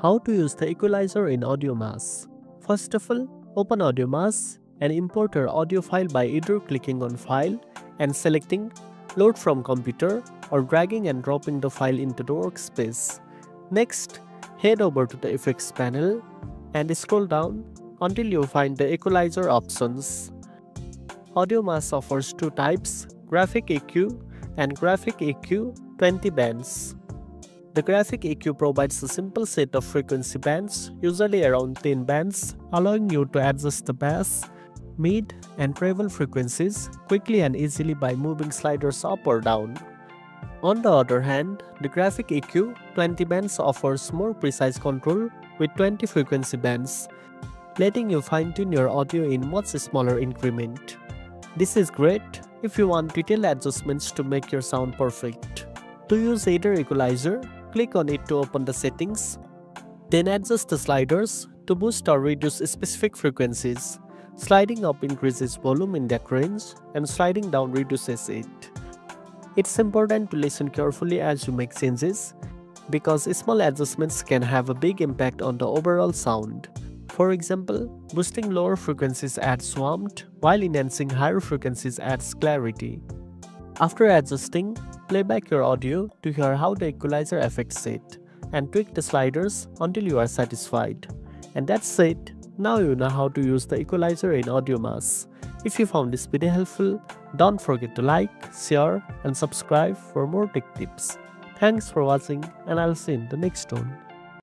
How to use the equalizer in AudioMass. First of all, open AudioMass and import your audio file by either clicking on File and selecting Load from Computer or dragging and dropping the file into the workspace. Next, head over to the Effects panel and scroll down until you find the equalizer options. AudioMass offers two types, Graphic EQ and Graphic EQ 20 bands. The Graphic EQ provides a simple set of frequency bands, usually around 10 bands, allowing you to adjust the bass, mid, and treble frequencies quickly and easily by moving sliders up or down. On the other hand, the Graphic EQ 20 bands offers more precise control with 20 frequency bands, letting you fine-tune your audio in much smaller increment. This is great if you want detailed adjustments to make your sound perfect. To use either equalizer, click on it to open the settings. Then adjust the sliders to boost or reduce specific frequencies. Sliding up increases volume in that range and sliding down reduces it. It's important to listen carefully as you make changes because small adjustments can have a big impact on the overall sound. For example, boosting lower frequencies adds warmth, while enhancing higher frequencies adds clarity. After adjusting, play back your audio to hear how the equalizer affects it, and tweak the sliders until you are satisfied. And that's it. Now you know how to use the equalizer in AudioMass. If you found this video helpful, don't forget to like, share, and subscribe for more tech tips. Thanks for watching, and I'll see you in the next one.